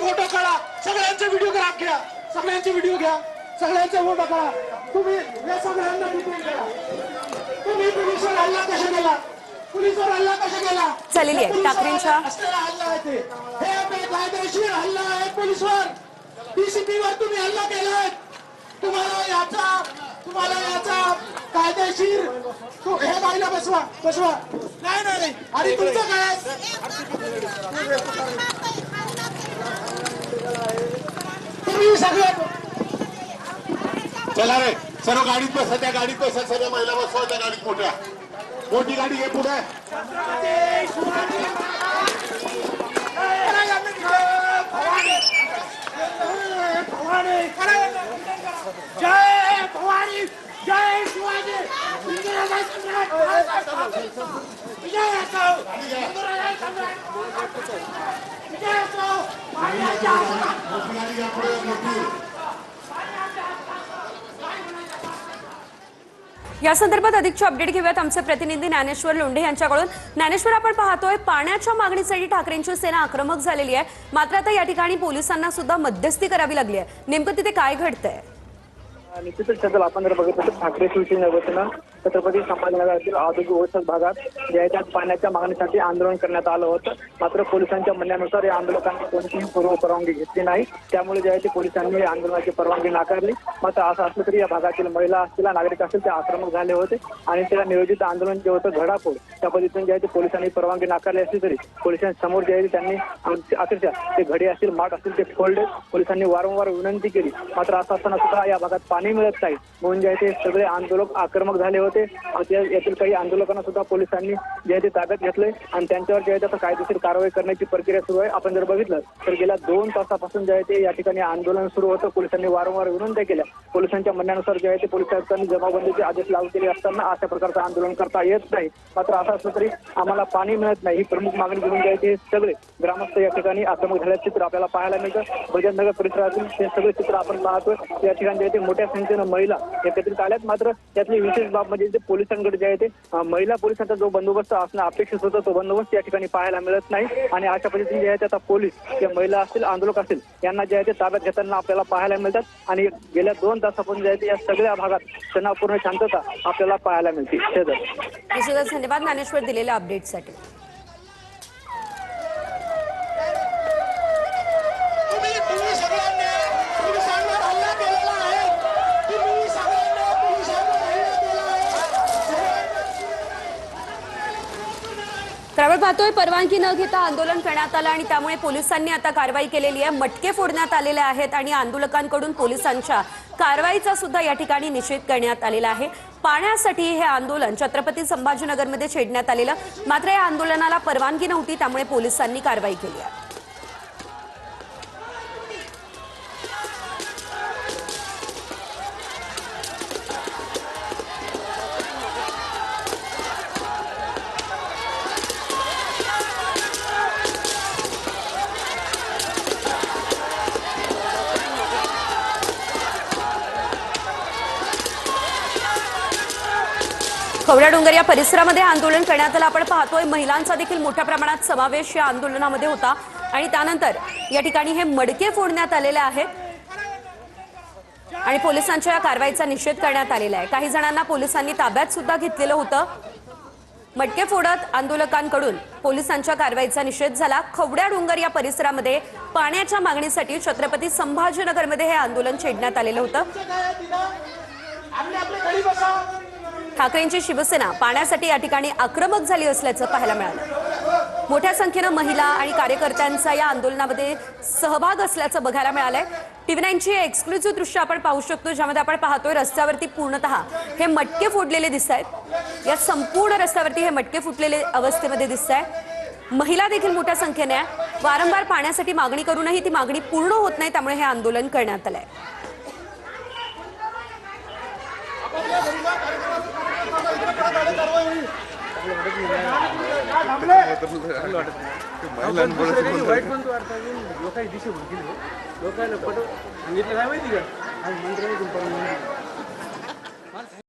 Photo काढा, सगळ्यांचे videograph घ्या, सगळ्यांचे व्हिडिओ घ्या, सगळ्यांचे फोटो काढा। तुम्ही या सगळ्यांना डिटेल करा, तुम्ही पोलिसांवर हल्ला कशा केला, पोलिसांवर हल्ला कशा केला झालेली आहे ठाकरेंच्या हल्ला आहे ते, हे बेकायदेशीर हल्ला आहे पोलिसवर, डीसीपी वर तुम्ही हल्ला केलाय, तुम्हाला याचा कायदेशीर हे बाईला बसवा बसवा। नाही नाही नाही, आणि तुमचं काय तुम्ही सगळं चला रे, सर्व गाडीत बसा, त्या गाडीत बसा, सर्व महिला बसवा त्या गाडीत, मोठी गाडी घे पुढे। जय भवानी, जय शिवाजी, या संदर्भात अधिकचे अपडेट घेऊयात आमचे प्रतिनिधी ज्ञानेश्वर लोंढे यांच्याकडून। ज्ञानेश्वर, आपण पाहतोय पाण्याच्या मागणीसाठी ठाकरेंची सेना आक्रमक झालेली आहे, मात्र आता या ठिकाणी पोलिसांना सुद्धा मध्यस्थी करावी लागली आहे, नेमकं तिथे काय घडतंय? निश्चितच सदल आपण जर बघितलं तर ठाकरे शिवसेनेच्या वतीनं छत्रपती संभाजीनगरातील औद्योगिक वसाहत भागात ज्या पाण्याच्या मागणीसाठी आंदोलन करण्यात आलं होतं, मात्र पोलिसांच्या म्हणण्यानुसार या आंदोलकांनी कोणतीही पूर्व परवानगी घेतली नाही, त्यामुळे ज्या ते पोलिसांनी आंदोलनाची परवानगी नाकारली। मात्र असं असलं तरी या भागातील महिला असतील, नागरिक असतील, ते आक्रमक झाले होते आणि त्याला नियोजित आंदोलन जे होतं घडाफोड त्या पद्धतीने ज्या ते पोलिसांनी परवानगी नाकारली असली तरी पोलिसांसमोर जे आहे त्यांनी अक्षरशः ते घडे असतील, माठ असतील, ते फोडले। पोलिसांनी वारंवार विनंती केली, मात्र असं असताना सुद्धा या भागात पाणी मिळत नाही, म्हणून जे आहे ते सगळे आंदोलक आक्रमक झाले होते। यातील काही आंदोलकांना सुद्धा पोलिसांनी जे आहे ते ताब्यात घेतलंय आणि त्यांच्यावर जे आहे ते कायदेशीर कारवाई करण्याची प्रक्रिया सुरू आहे। आपण जर बघितलं तर गेल्या 2 तासापासून जे आहे ते या ठिकाणी आंदोलन सुरू होतं, पोलिसांनी वारंवार विनंत्या केल्या, पोलिसांच्या म्हणण्यानुसार जे आहे ते पोलिसांनी जमावबंदीचे आदेश लागू केले असताना अशा प्रकारचं आंदोलन करता येत नाही। मात्र असं असलं तरी आम्हाला पाणी मिळत नाही ही प्रमुख मागणी घेऊन जे आहे ते सगळे ग्रामस्थ या ठिकाणी आक्रमक झाल्याचं चित्र आपल्याला पाहायला मिळतं। भजननगर परिसरातील हे सगळे चित्र आपण पाहतोय, या ठिकाणी जे आहे ते मोठ्या संख्येनं महिला एकत्रित आल्यात, मात्र त्यातली विशेष बाब म्हणजे ते पोलिसांकडे जे आहे ते महिला पोलिसांचा जो बंदोबस्त असणं अपेक्षित होतं तो बंदोबस्त या ठिकाणी पाहायला मिळत नाही आणि अशा पद्धतीने जे आहे ते आता पोलीस जे महिला असतील, आंदोलक असतील, यांना जे आहे ते ताब्यात घेताना आपल्याला पाहायला मिळतात आणि गेल्या 2 तासापासून जे आहे ते या सगळ्या भागात तणावपूर्ण शांतता आपल्याला पाहायला मिळते। धन्यवाद ज्ञानेश्वर दिलेल्या अपडेटसाठी। त्यावर पाहतोय परवानगी न घेता आंदोलन करण्यात आलं आणि त्यामुळे पोलिसांनी आता कारवाई केलेली आहे, मटके फोडण्यात आलेले आहेत आणि आंदोलकांकडून पोलिसांच्या कारवाईचा सुद्धा या ठिकाणी निषेध करण्यात आलेला आहे। पाण्यासाठी हे आंदोलन छत्रपती संभाजीनगरमध्ये छेडण्यात आलेलं, मात्र या आंदोलनाला परवानगी नव्हती, त्यामुळे पोलिसांनी कारवाई केली आहे। खवड्या डोंगर या परिसरामध्ये आंदोलन करण्यात आलं, आपण पाहतोय महिलांचा देखील मोठ्या प्रमाणात समावेश या आंदोलनामध्ये होता आणि त्यानंतर या ठिकाणी हे मडके फोडण्यात आलेले आहेत आणि पोलिसांच्या या कारवाईचा निषेध करण्यात आलेला आहे। काही जणांना पोलिसांनी ताब्यात सुद्धा घेतलेलं होतं। मटके फोडत आंदोलकांकडून पोलिसांच्या कारवाईचा निषेध झाला। खवड्या डोंगर या परिसरामध्ये पाण्याच्या मागणीसाठी छत्रपती संभाजीनगरमध्ये हे आंदोलन छेडण्यात आलेलं होतं। ठाकरेंची शिवसेना पाण्यासाठी या ठिकाणी आक्रमक झाली असल्याचं पाहायला मिळालं। मोठ्या संख्येनं महिला आणि कार्यकर्त्यांचा या आंदोलनामध्ये सहभाग असल्याचं बघायला मिळालंय। TV9ची एक्सक्लुझिव्ह दृश्य आपण पाहू शकतो, ज्यामध्ये आपण पाहतोय रस्त्यावरती पूर्णतः हे मटके फोडलेले दिसत आहेत। या संपूर्ण रस्त्यावरती हे मटके फुटलेले अवस्थेमध्ये दिसत आहेत। महिला देखील मोठ्या संख्येने वारंवार पाण्यासाठी मागणी करूनही ती मागणी पूर्ण होत नाही, त्यामुळे हे आंदोलन करण्यात आलंय। लोकांना सांगितलं काय माहिती का?